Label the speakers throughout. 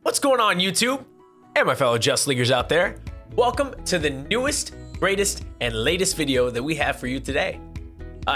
Speaker 1: What's going on, YouTube? And my fellow Just Leaguers out there. Welcome to the newest, greatest, and latest video that we have for you today.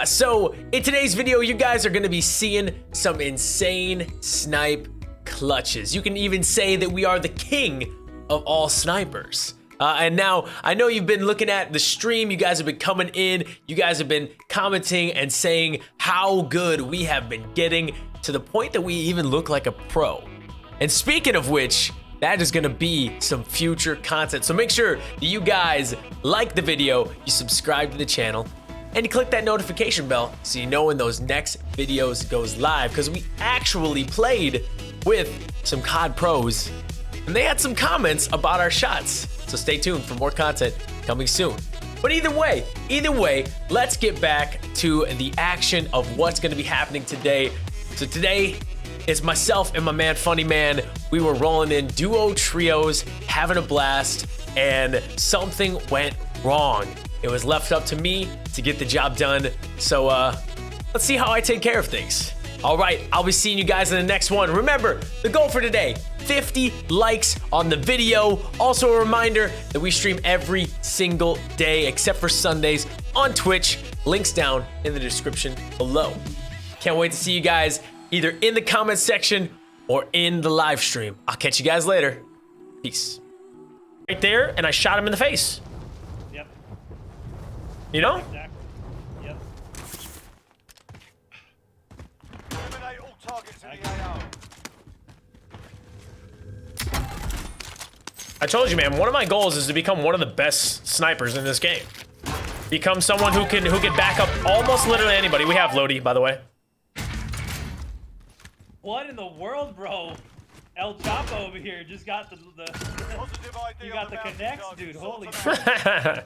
Speaker 1: So in today's video, you guys are gonna be seeing some insane snipe clutches. You can even say that we are the king of all snipers. And now, I know you've been looking at the stream, you guys have been coming in, you guys have been commenting and saying how good we have been getting, to the point that we even look like a pro. And speaking of which, that is gonna be some future content. So make sure that you guys like the video, you subscribe to the channel, and you click that notification bell so you know when those next videos goes live, because we actually played with some COD pros and they had some comments about our shots. So stay tuned for more content coming soon. But either way, let's get back to the action of what's gonna be happening today. So today is myself and my man Funnyman. We were rolling in duo trios, having a blast, and something went wrong. It was left up to me to get the job done. So let's see how I take care of things. All right, I'll be seeing you guys in the next one. Remember, the goal for today, 50 likes on the video. Also a reminder that we stream every single day except for Sundays on Twitch. Links down in the description below. Can't wait to see you guys either in the comment section or in the live stream. I'll catch you guys later. Peace. Right there, and I shot him in the face.
Speaker 2: Yep.
Speaker 1: You know?
Speaker 2: Exactly. Yep.
Speaker 3: Eliminate all targets in the AO.
Speaker 1: I told you, man, one of my goals is to become one of the best snipers in this game. Become someone who can back up almost literally anybody. We have Lodi, by the way.
Speaker 2: What in the world, bro? El Chapo over here just got the
Speaker 3: Positive ID
Speaker 2: you
Speaker 3: on
Speaker 2: got the
Speaker 3: bounty
Speaker 2: connects,
Speaker 3: target.
Speaker 2: dude.
Speaker 3: Sort
Speaker 2: Holy
Speaker 3: them
Speaker 2: crap.
Speaker 3: out.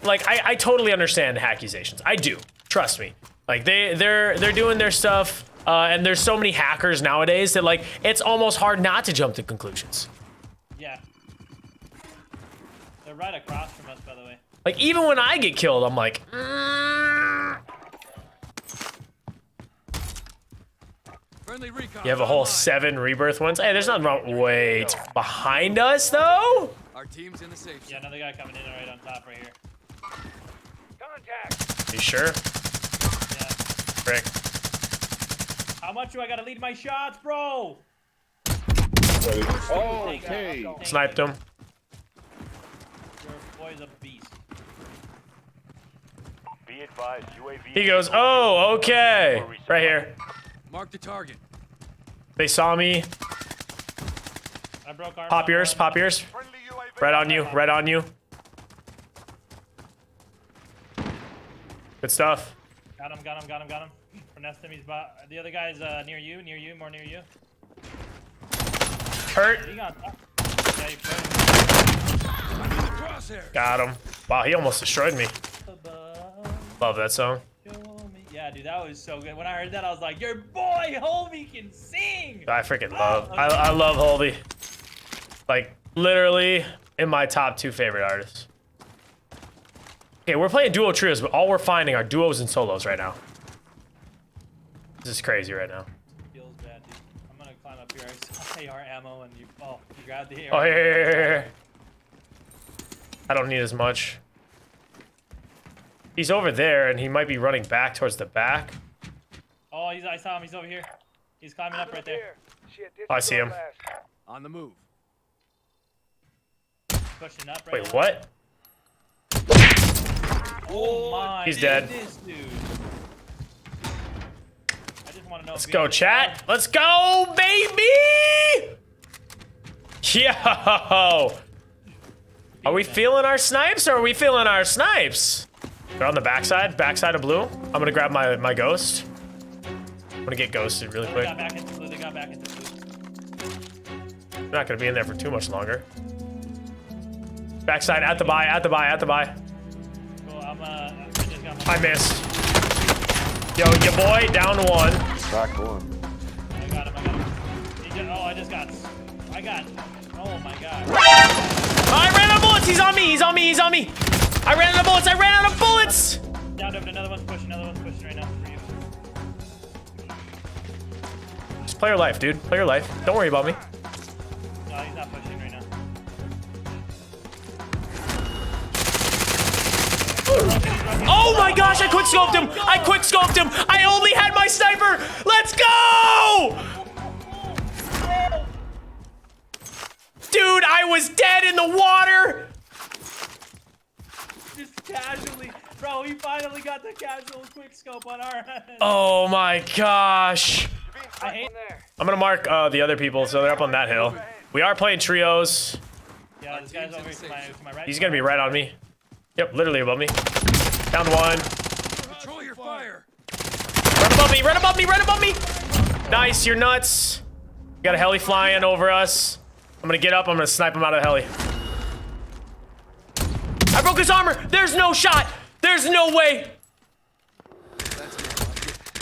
Speaker 1: Like, I totally understand the accusations. I do. Trust me. Like, they're doing their stuff, and there's so many hackers nowadays that, like, it's almost hard not to jump to conclusions.
Speaker 2: Yeah. They're right across from us, by the way.
Speaker 1: Like, even when I get killed, I'm like, You have a whole 7 rebirth ones. Hey, there's nothing wrong. Wait, behind us though?
Speaker 4: Our team's in the safe.
Speaker 2: Yeah, another guy coming in right on top right here.
Speaker 3: Contact.
Speaker 1: You sure?
Speaker 2: Yeah.
Speaker 1: Frick.
Speaker 2: How much do I gotta lead my shots, bro?
Speaker 5: Okay.
Speaker 1: Sniped him.
Speaker 2: Your boy's a beast.
Speaker 3: Be advised, UAV.
Speaker 1: He goes, oh, okay. Right here.
Speaker 4: Mark the target.
Speaker 1: They saw me.
Speaker 2: I broke armor.
Speaker 1: Pop yours, pop yours.
Speaker 3: Friendly UAV.
Speaker 1: Right on you, right on you. Good stuff.
Speaker 2: Got him. Finessed him. He's the other guy's near you, more near you.
Speaker 1: Hurt.
Speaker 2: He got top. Yeah, he played.
Speaker 4: Crosshair.
Speaker 1: Got him. Wow, he almost destroyed me. Love that song.
Speaker 2: Yeah, dude, that was so good. When I heard that, I was like, your boy, homie, can sing!
Speaker 1: I freaking love. I love Holby. Like, literally in my top 2 favorite artists. Okay, we're playing duo trios, but all we're finding are duos and solos right now. This is crazy right now.
Speaker 2: Feels bad, dude. I'm gonna climb up here. I saw AR ammo, and you grabbed the AR.
Speaker 1: Oh, here. I don't need as much. He's over there, and he might be running back towards the back.
Speaker 2: Oh, I saw him. He's over here. He's climbing up right there.
Speaker 3: Shit, this
Speaker 1: Oh, I
Speaker 3: is
Speaker 1: see
Speaker 3: our
Speaker 1: him.
Speaker 3: last.
Speaker 4: On the move.
Speaker 2: Pushing up right
Speaker 1: Wait,
Speaker 2: now.
Speaker 1: what?
Speaker 2: Oh my.
Speaker 1: He's dead.
Speaker 2: This dude. I just want to know.
Speaker 1: Let's go, chat. Let's go, baby! Yo! Are we feeling our snipes, or are we feeling our snipes? They're on the backside of blue. I'm gonna grab my ghost. I'm gonna get ghosted really
Speaker 2: They
Speaker 1: quick.
Speaker 2: got back into blue. They got back into blue.
Speaker 1: They're not gonna be in there for too much longer. Backside at the buy.
Speaker 2: Cool. I just got my.
Speaker 1: I missed. Yo, your boy down 1.
Speaker 5: Back one.
Speaker 2: I got him. I got. Oh my god.
Speaker 1: I ran out of bullets. He's on me. I ran out of bullets.
Speaker 2: Down to him. Another one's pushing right now for you.
Speaker 1: Just play your life, dude. Play your life. Don't worry about me.
Speaker 2: No, he's not pushing right now.
Speaker 1: Oh my gosh, I quick scoped him! I quick scoped him! I only had my sniper! Let's go! Dude, I was dead in the water!
Speaker 2: Just casually. Bro, we finally got the casual quick scope on our end.
Speaker 1: Oh my gosh.
Speaker 2: I hate
Speaker 1: I'm gonna mark the other people, so they're up on that hill. We are playing trios.
Speaker 2: Yeah, this guy's over to my right.
Speaker 1: He's gonna be right on me. Yep, literally above me. Down one.
Speaker 4: Control your fire.
Speaker 1: Right above me, right above me, right above me! Nice, you're nuts. Got a heli flying over us. I'm gonna get up, I'm gonna snipe him out of the heli. I broke his armor! There's no shot! There's no way!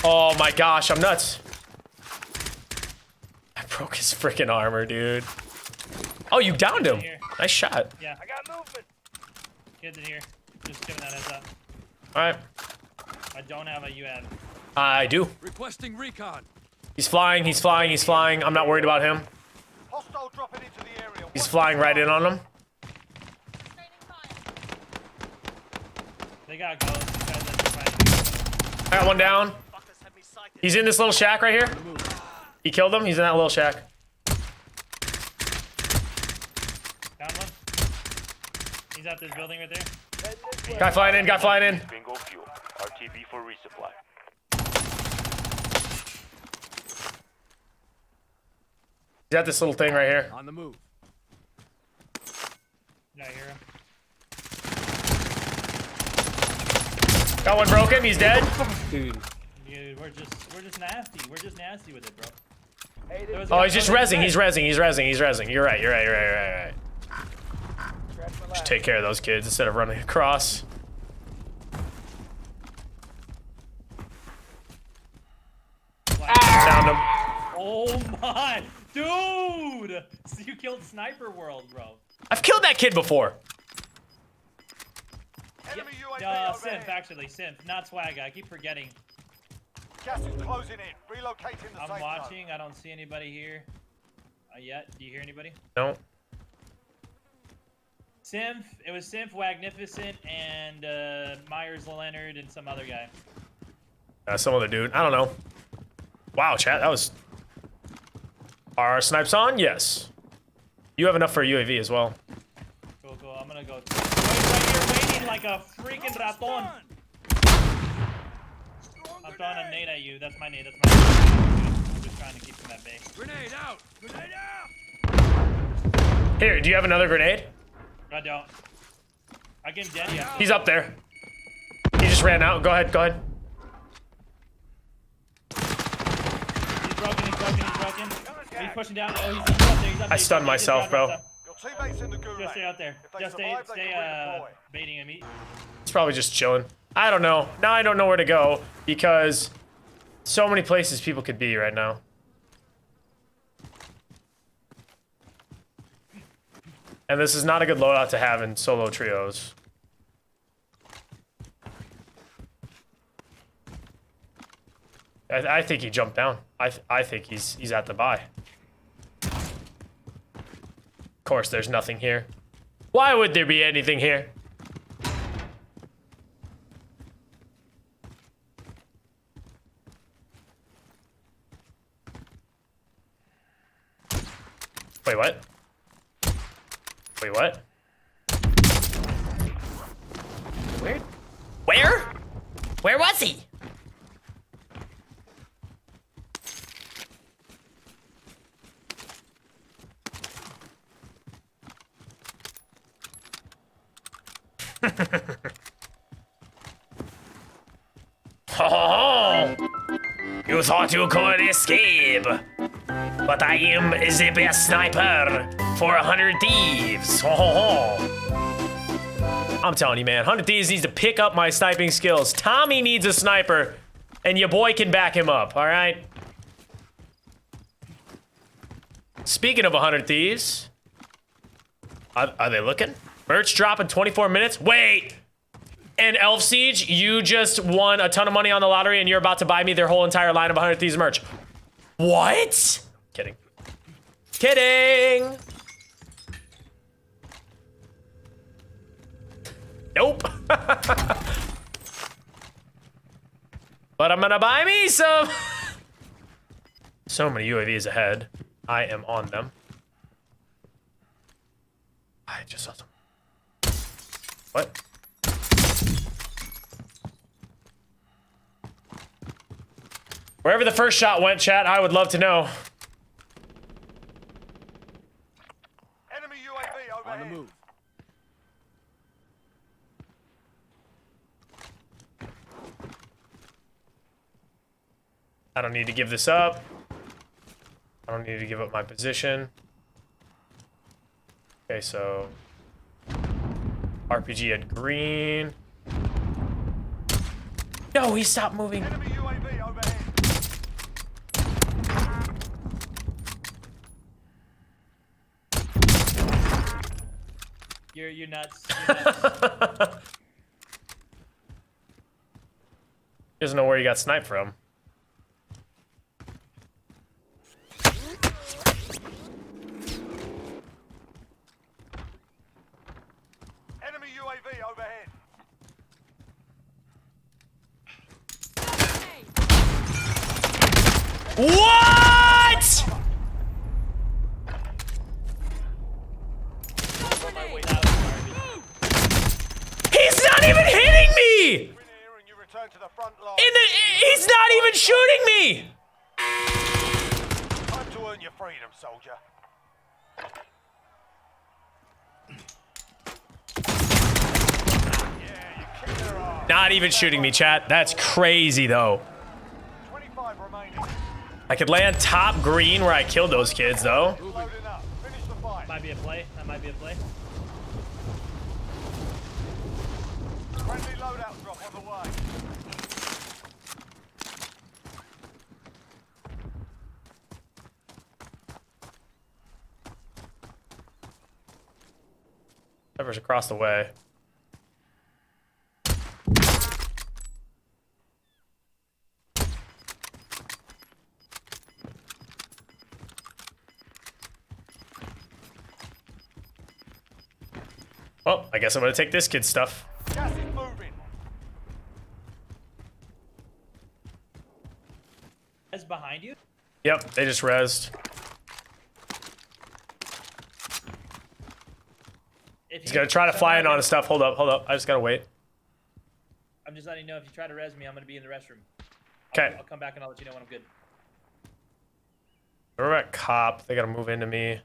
Speaker 1: Oh my gosh, I'm nuts. I broke his freaking armor, dude. Oh, you downed him. Nice shot.
Speaker 2: Yeah. I got movement. Kids in here. Just giving that heads up.
Speaker 1: Alright.
Speaker 2: I don't have a UAV.
Speaker 1: I do.
Speaker 4: Requesting recon.
Speaker 1: He's flying, he's flying, he's flying. I'm not worried about him.
Speaker 3: Hostile dropping into the area.
Speaker 1: He's flying right in on him.
Speaker 2: They got ghosts. These guys are fighting.
Speaker 1: I got one down. He's in this little shack right here. He killed him. He's in that little shack.
Speaker 2: Down one. He's at this building right there.
Speaker 1: Guy flying in, guy flying in.
Speaker 3: Bingo fuel. RTB for resupply.
Speaker 1: He's at this little thing right here.
Speaker 4: On the move.
Speaker 2: Yeah, I hear him.
Speaker 1: Got one broken. He's dead.
Speaker 2: Dude, we're just nasty. We're just nasty with it, bro. There was a
Speaker 1: Oh,
Speaker 2: guy
Speaker 1: he's just
Speaker 2: coming
Speaker 1: rezzing.
Speaker 2: in
Speaker 1: He's rezzing. He's rezzing. He's rezzing. You're right. You're right. You're right. You're right. You're right. Just take care of those kids instead of running across. Downed him.
Speaker 2: Oh my, dude! So you killed Sniper World, bro.
Speaker 1: I've killed that kid before.
Speaker 3: Enemy UAV
Speaker 2: Synth,
Speaker 3: overhead.
Speaker 2: actually, Synth, not Swag. I keep forgetting.
Speaker 3: Gas is closing in. Relocating the
Speaker 2: I'm
Speaker 3: safe
Speaker 2: watching. I don't see anybody here yet. Do you hear anybody?
Speaker 1: No.
Speaker 2: Synth. It was Synth, Magnificent, and Myers Leonard, and some other guy.
Speaker 1: Some other dude. I don't know. Wow, chat. That was. Are our snipes on? Yes. You have enough for a UAV as well.
Speaker 2: Cool, cool. I'm gonna go. Wait right here, waiting like a freaking raton. I'm throwing a nade at you. That's my nade. That's my nade. I'm just trying to keep him at bay.
Speaker 4: Grenade out. Grenade out.
Speaker 1: Here, do you have another grenade?
Speaker 2: I don't. I get dead yet.
Speaker 1: He's up there. He just ran out. Go ahead. Go ahead.
Speaker 2: He's broken. He's broken. He's broken. He's pushing down. Oh, he's up there. He's up there.
Speaker 1: I stunned myself, bro.
Speaker 3: Your teammates in the gulag.
Speaker 2: Just stay out there.
Speaker 3: If they
Speaker 2: Just
Speaker 3: survive, they
Speaker 2: stay
Speaker 3: can redeploy.
Speaker 2: baiting him.
Speaker 1: He's probably just chilling. I don't know. Now I don't know where to go because so many places people could be right now. And this is not a good loadout to have in solo trios. I think he jumped down. I think he's at the buy. Of course, there's nothing here. Why would there be anything here? Wait, what? Wait, what? Where? Where? Where was he? Oh, you thought you could escape, but I am the best sniper for 100 Thieves. I'm telling you, man, 100 Thieves needs to pick up my sniping skills. Tommy needs a sniper, and your boy can back him up, all right? Speaking of 100 Thieves, are they looking? Merch drop in 24 minutes? Wait! And Elf Siege, you just won a ton of money on the lottery and you're about to buy me their whole entire line of 100 Thieves merch. What? Kidding. Kidding! Nope. But I'm gonna buy me some. So many UAVs ahead. I am on them. I just saw some. What? Wherever the first shot went, chat, I would love to know.
Speaker 3: Enemy UAV overhead.
Speaker 4: On the move.
Speaker 1: I don't need to give this up. I don't need to give up my position. Okay, so RPG at green. No, he stopped moving.
Speaker 3: Enemy UAV overhead.
Speaker 2: You're nuts. You're nuts.
Speaker 1: He doesn't know where he got sniped from.
Speaker 3: Enemy UAV overhead.
Speaker 1: What? He's not even hitting me!
Speaker 3: Win here and you return to the front line.
Speaker 1: He's not even shooting me!
Speaker 3: Time to earn your freedom, soldier. Yeah, you kicked their ass.
Speaker 1: Not even shooting me, chat. That's crazy, though.
Speaker 3: 25 remaining.
Speaker 1: I could land top green where I killed those kids, though.
Speaker 3: Loading up. Finish the fight.
Speaker 2: Might be a play. That might be a play.
Speaker 3: Friendly loadout drop on the way.
Speaker 1: Whoever's across the way. Well, I guess I'm gonna take this kid's stuff.
Speaker 3: Gas is moving.
Speaker 2: Is behind you?
Speaker 1: Yep, they just rezzed.
Speaker 2: If
Speaker 1: He's
Speaker 2: you
Speaker 1: gonna try to fly in on his stuff. Hold up, hold up. I just gotta wait.
Speaker 2: I'm just letting you know if you try to res me, I'm gonna be in the restroom.
Speaker 1: Okay.
Speaker 2: I'll come back and I'll let you know when I'm good.
Speaker 1: We're at cop. They gotta move into me.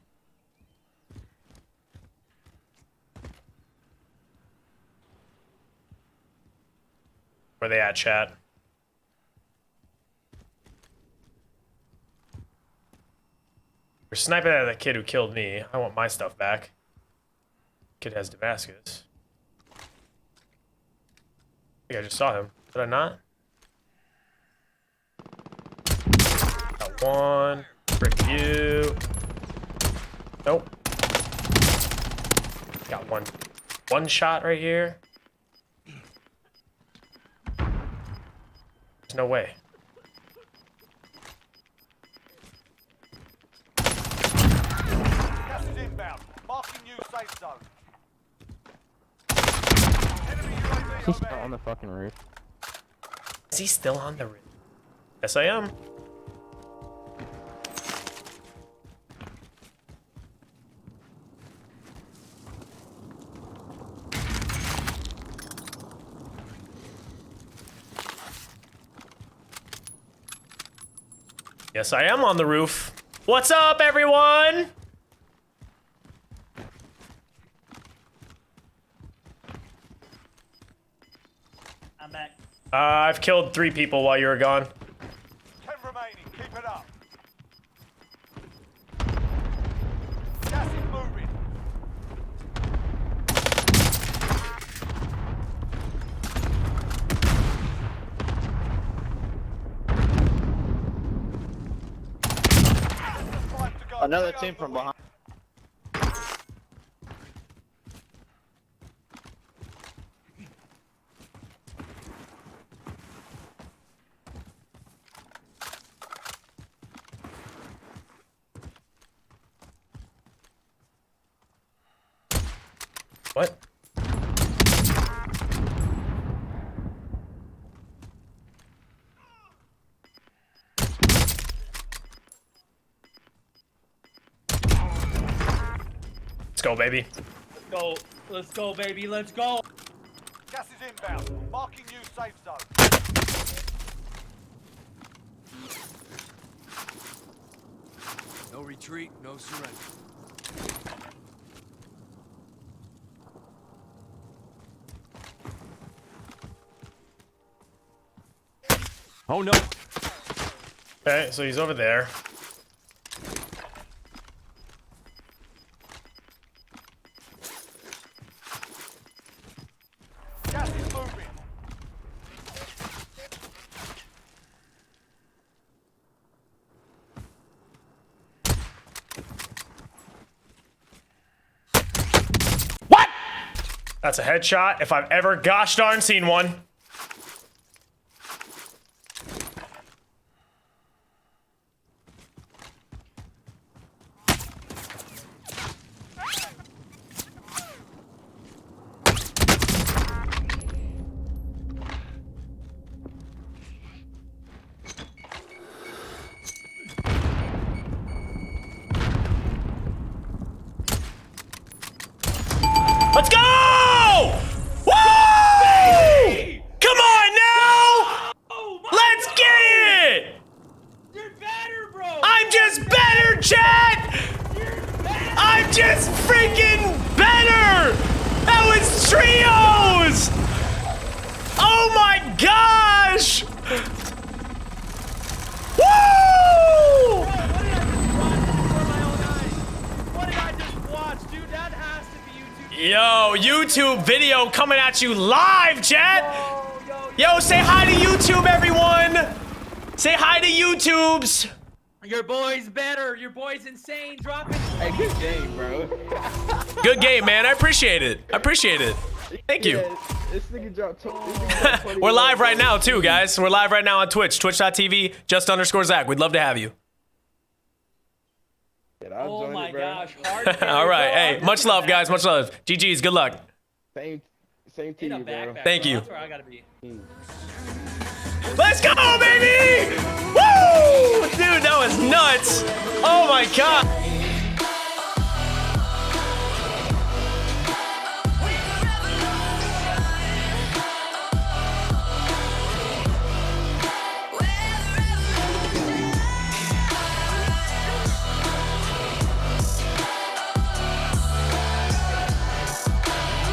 Speaker 1: Where they at, chat? You're sniping at that kid who killed me. I want my stuff back. Kid has Damascus. I think I just saw him. Did I not? Got one. Frick you. Nope. Got one shot right here. There's no way.
Speaker 3: Gas is inbound. Marking new safe zone. Enemy UAV
Speaker 5: He's still
Speaker 3: overhead.
Speaker 5: on the fucking roof.
Speaker 1: Is he still on the roof? Yes, I am. Yes, I am on the roof. What's up, everyone?
Speaker 2: I'm back.
Speaker 1: I've killed 3 people while you were gone.
Speaker 3: 10 remaining. Keep it up. Gas is moving. Time to go.
Speaker 5: Another
Speaker 3: Bring
Speaker 5: team
Speaker 3: up
Speaker 5: from
Speaker 3: the win.
Speaker 5: behind.
Speaker 1: What? go, baby.
Speaker 2: Let's go. Let's go, baby. Let's go.
Speaker 3: Gas is inbound. Marking new safe zone.
Speaker 4: No retreat, no surrender. Oh no.
Speaker 1: Okay, so he's over there.
Speaker 3: Gas is moving.
Speaker 1: What? That's a headshot if I've ever gosh darn seen one. Let's go! Woo! Come on now!
Speaker 2: Oh my
Speaker 1: Let's
Speaker 2: God.
Speaker 1: get it!
Speaker 2: You're better, bro.
Speaker 1: I'm just better, chat!
Speaker 2: You're better.
Speaker 1: I'm just freaking better! That was trios! Oh my gosh! Woo!
Speaker 2: What did I just watch? Dude, that has to be YouTube.
Speaker 1: Yo, YouTube video coming at you live, chat! Yo, say hi to YouTube, everyone! Say hi to YouTubes!
Speaker 2: Your boy's better. Your boy's insane. Drop it.
Speaker 5: Hey, good game, bro.
Speaker 1: Good game, man. I appreciate it. I appreciate it. Thank you.
Speaker 5: Yeah, this nigga dropped 20.
Speaker 1: We're live right now, too, guys. We're live right now on Twitch. Twitch.tv, _Zach. We'd love to have you.
Speaker 2: Oh my gosh. Hard
Speaker 1: All right. Hey, much love, guys. Much love. GG's. Good luck.
Speaker 5: Same to
Speaker 2: In a
Speaker 5: you, bro.
Speaker 2: backpack,
Speaker 1: Thank
Speaker 2: bro.
Speaker 1: you.
Speaker 2: That's where I gotta be.
Speaker 1: Let's go, baby! Woo! Dude, that was nuts. Oh, my God.